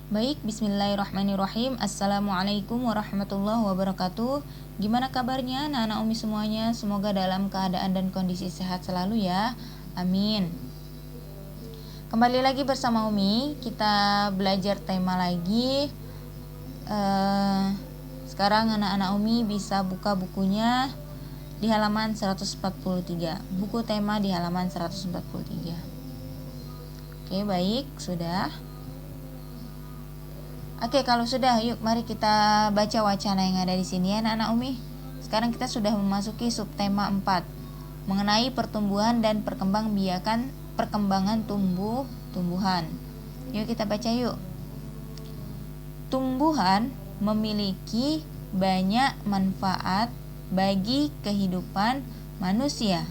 Baik, bismillahirrahmanirrahim. Assalamualaikum warahmatullahi wabarakatuh. Gimana kabarnya anak-anak Umi semuanya? Semoga dalam keadaan dan kondisi sehat selalu ya. Amin. Kembali lagi bersama Umi, kita belajar tema lagi. Sekarang anak-anak Umi bisa buka bukunya di halaman 143. Buku tema di halaman 143. Oke, baik, sudah. Oke, kalau sudah, yuk mari kita baca wacana yang ada di sini ya anak-anak Umi. Sekarang kita sudah memasuki subtema 4 mengenai pertumbuhan dan perkembangan tumbuhan. Yuk kita baca yuk. Tumbuhan memiliki banyak manfaat bagi kehidupan manusia.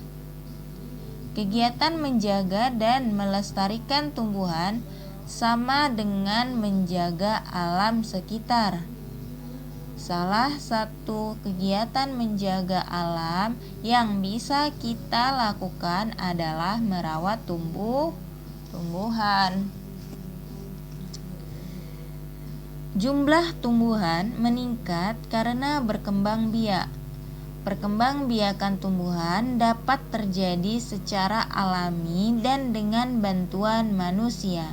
Kegiatan menjaga dan melestarikan tumbuhan sama dengan menjaga alam sekitar. Salah satu kegiatan menjaga alam yang bisa kita lakukan adalah merawat tumbuhan. Jumlah tumbuhan meningkat karena berkembang biak. Perkembangbiakan tumbuhan dapat terjadi secara alami dan dengan bantuan manusia.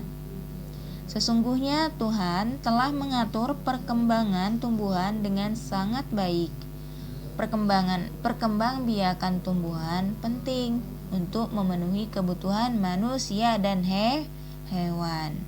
Sesungguhnya Tuhan telah mengatur perkembangan tumbuhan dengan sangat baik. Perkembangbiakan tumbuhan penting untuk memenuhi kebutuhan manusia dan hewan.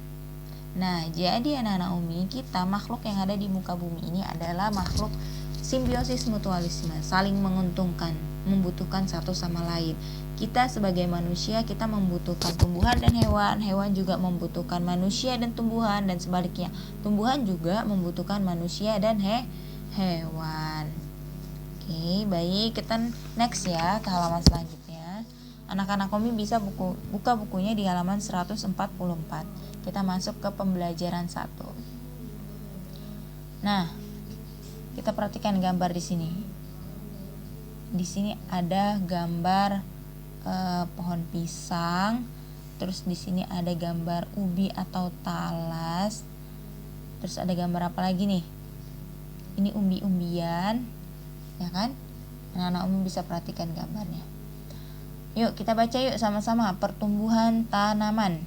Nah, jadi anak-anak Umi, kita makhluk yang ada di muka bumi ini adalah makhluk simbiosis mutualisme, saling menguntungkan, membutuhkan satu sama lain. Kita sebagai manusia, kita membutuhkan tumbuhan dan hewan juga membutuhkan manusia dan tumbuhan, dan sebaliknya, tumbuhan juga membutuhkan manusia dan hewan. Oke, baik, kita next ya ke halaman selanjutnya. Anak-anak Umi bisa buka bukunya di halaman 144. Kita masuk ke pembelajaran 1. Nah, kita perhatikan gambar di sini. Di sini ada gambar pohon pisang, terus di sini ada gambar ubi atau talas, terus ada gambar apa lagi nih? Ini umbi-umbian, ya kan? Anak-anak Umi bisa perhatikan gambarnya. Yuk kita baca yuk sama-sama pertumbuhan tanaman.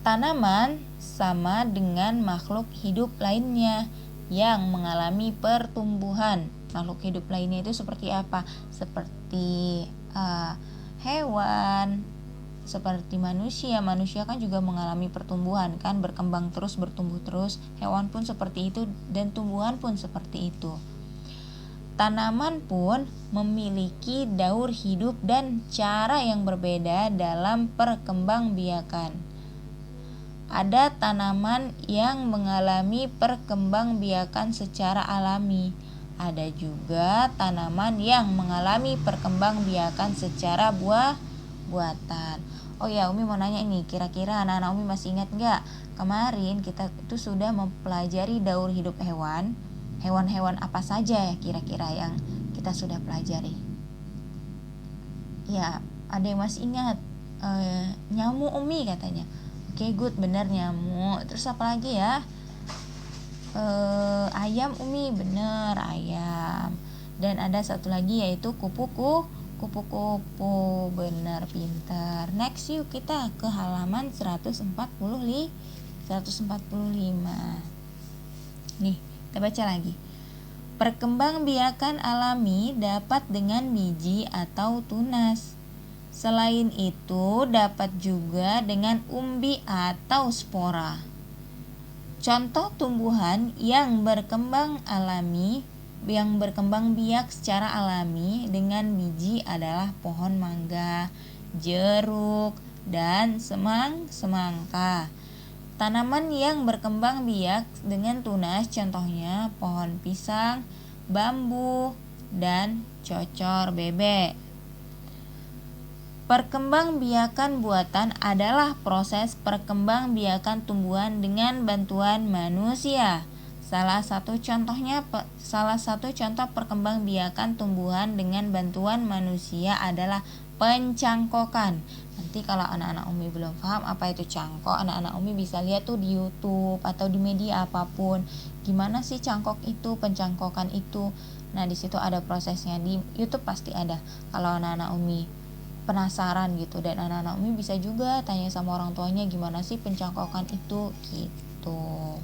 Tanaman sama dengan makhluk hidup lainnya yang mengalami pertumbuhan. Makhluk hidup lainnya itu seperti apa? Seperti hewan, seperti manusia. Manusia kan juga mengalami pertumbuhan kan, berkembang terus, bertumbuh terus. Hewan pun seperti itu dan tumbuhan pun seperti itu. Tanaman pun memiliki daur hidup dan cara yang berbeda dalam perkembangbiakan. Ada tanaman yang mengalami perkembangbiakan secara alami. Ada juga tanaman yang mengalami perkembangbiakan secara buatan. Oh ya, Umi mau nanya ini, kira-kira anak-anak Umi masih ingat nggak? Kemarin kita itu sudah mempelajari daur hidup hewan. Hewan-hewan apa saja ya kira-kira yang kita sudah pelajari? Ya, ada yang masih ingat? Nyamuk Umi katanya. Oke, good, benar nyamuk. Terus apa lagi ya? Ayam Umi, bener ayam. Dan ada satu lagi yaitu kupu-kupu, bener, pintar. Next yuk kita ke halaman 145. Nih, kita baca lagi. Perkembangbiakan alami dapat dengan biji atau tunas. Selain itu dapat juga dengan umbi atau spora. Contoh tumbuhan yang berkembang biak secara alami dengan biji adalah pohon mangga, jeruk, dan semangka. Tanaman yang berkembang biak dengan tunas contohnya pohon pisang, bambu, dan cocor bebek. Perkembangbiakan buatan adalah proses perkembangbiakan tumbuhan dengan bantuan manusia. Salah satu contoh perkembangbiakan tumbuhan dengan bantuan manusia adalah pencangkokan. Nanti kalau anak-anak Umi belum paham apa itu cangkok, anak-anak Umi bisa lihat tuh di YouTube atau di media apapun. Gimana sih cangkok itu, pencangkokan itu. Nah, di situ ada prosesnya. Di YouTube pasti ada. Kalau anak-anak Umi penasaran gitu, dan anak-anak Umi bisa juga tanya sama orang tuanya gimana sih pencangkokan itu gitu.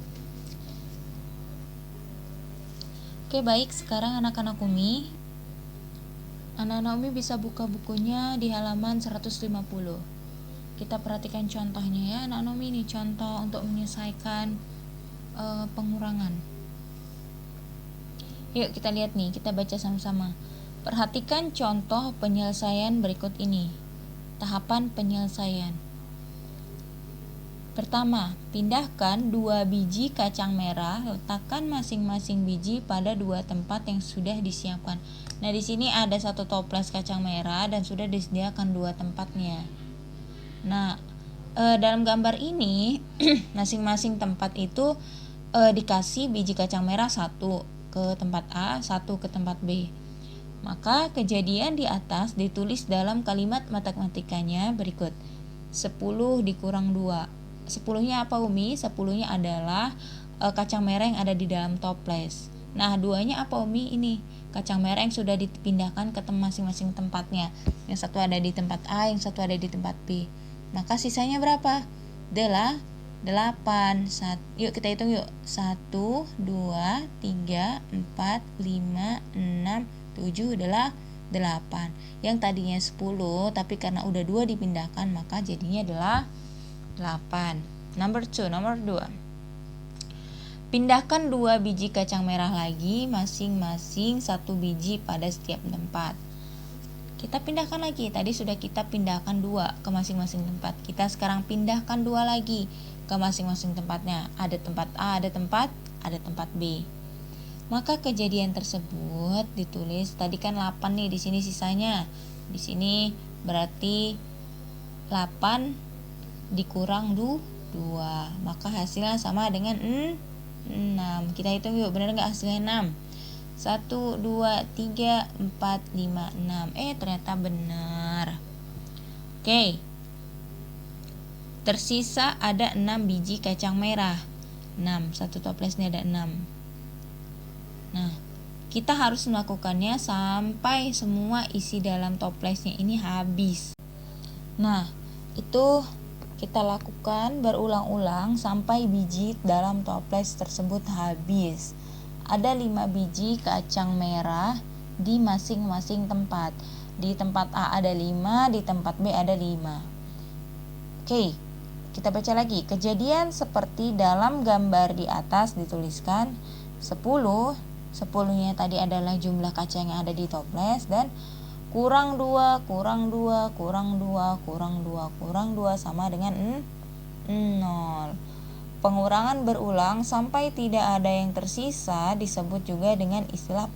Oke, baik, sekarang anak-anak Umi bisa buka bukunya di halaman 150. Kita perhatikan contohnya ya anak-anak Umi, ini contoh untuk menyelesaikan pengurangan. Yuk kita lihat nih, kita baca sama-sama. Perhatikan contoh penyelesaian berikut ini. Tahapan penyelesaian. Pertama, pindahkan 2 biji kacang merah, letakkan masing-masing biji pada 2 tempat yang sudah disiapkan. Nah, di sini ada 1 toples kacang merah dan sudah disediakan 2 tempatnya. Nah, dalam gambar ini masing-masing tempat itu dikasih biji kacang merah 1 ke tempat A, 1 ke tempat B. Maka kejadian di atas ditulis dalam kalimat matematikanya berikut. 10 dikurang 2. 10-nya apa Umi? 10-nya adalah kacang merah yang ada di dalam toples. Nah, 2-nya apa Umi? Ini kacang merah yang sudah dipindahkan ke masing-masing tempatnya. Yang satu ada di tempat A, yang satu ada di tempat B. Maka sisanya berapa? Adalah 8. Yuk kita hitung yuk. 1, 2, 3, 4, 5, 6, 7 adalah 8. Yang tadinya 10, tapi karena udah 2 dipindahkan, maka jadinya adalah 8. Nomor 2. Pindahkan 2 biji kacang merah lagi, masing-masing 1 biji pada setiap tempat. Kita pindahkan lagi, tadi sudah kita pindahkan 2 ke masing-masing tempat. Kita sekarang pindahkan 2 lagi ke masing-masing tempatnya. Ada tempat A, ada tempat B. Maka kejadian tersebut ditulis, tadi kan 8 nih di sini sisanya. Di sini berarti 8 dikurang 2, maka hasilnya sama dengan 6. Kita hitung yuk, benar nggak hasilnya 6? 1, 2, 3, 4, 5, 6. Ternyata benar. Oke. Tersisa ada 6 biji kacang merah. 6, satu toplesnya ada 6. Nah, kita harus melakukannya sampai semua isi dalam toplesnya ini habis. Nah, itu kita lakukan berulang-ulang sampai biji dalam toples tersebut habis. Ada 5 biji kacang merah di masing-masing tempat. Di tempat A ada 5, di tempat B ada 5. Oke, kita baca lagi. Kejadian seperti dalam gambar di atas dituliskan 10. 10-nya tadi adalah jumlah kacang yang ada di toples, dan kurang 2, kurang 2, kurang 2, kurang 2, kurang 2 sama dengan 0. Pengurangan berulang sampai tidak ada yang tersisa disebut juga dengan istilah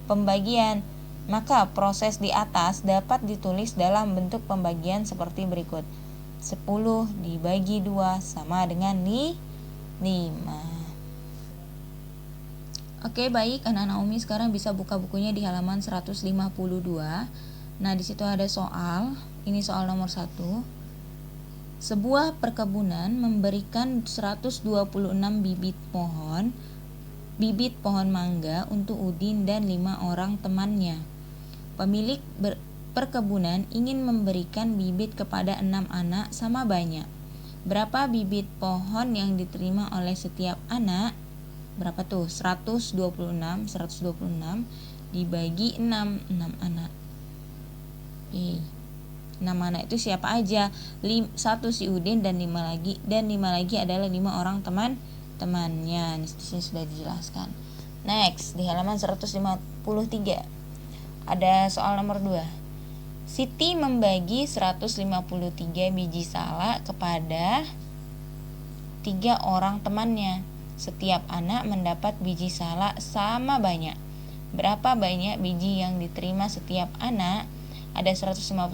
pembagian. Maka proses di atas dapat ditulis dalam bentuk pembagian seperti berikut. 10 dibagi 2 sama dengan 5. Oke, baik, anak-anak Umi sekarang bisa buka bukunya di halaman 152. Nah, di situ ada soal. Ini soal nomor 1. Sebuah perkebunan memberikan 126 bibit pohon mangga untuk Udin dan 5 orang temannya. Pemilik perkebunan ingin memberikan bibit kepada 6 anak sama banyak. Berapa bibit pohon yang diterima oleh setiap anak? Berapa tuh? 126 dibagi 6 anak. 6 anak itu siapa aja? 1 si Udin dan 5 lagi adalah 5 orang teman-temannya. Di sini sudah dijelaskan. Next, di halaman 153 ada soal nomor 2. Siti membagi 153 biji salak kepada 3 orang temannya. Setiap anak mendapat biji salak sama banyak. Berapa banyak biji yang diterima setiap anak? Ada 153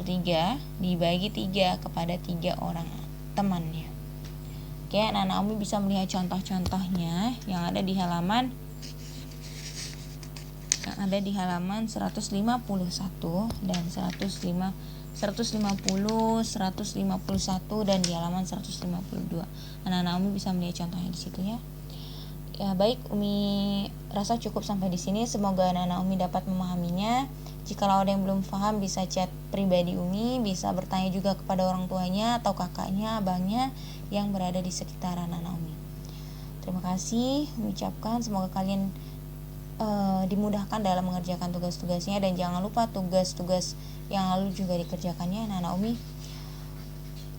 dibagi 3 kepada 3 orang temannya. Oke, anak-anak Umi bisa melihat contoh-contohnya yang ada di halaman 151 dan 152. 150, 151 dan di halaman 152. Anak-anak Umi bisa melihat contohnya di situ ya. Ya baik, Umi rasa cukup sampai di sini. Semoga anak-anak Umi dapat memahaminya. Jikalau ada yang belum paham bisa chat pribadi Umi, bisa bertanya juga kepada orang tuanya atau kakaknya, abangnya yang berada di sekitar anak-anak Umi. Terima kasih Umi ucapkan, semoga kalian dimudahkan dalam mengerjakan tugas-tugasnya, dan jangan lupa tugas-tugas yang lalu juga dikerjakannya anak-anak Umi.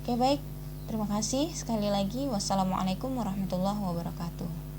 Oke baik, terima kasih sekali lagi. Wassalamualaikum warahmatullahi wabarakatuh.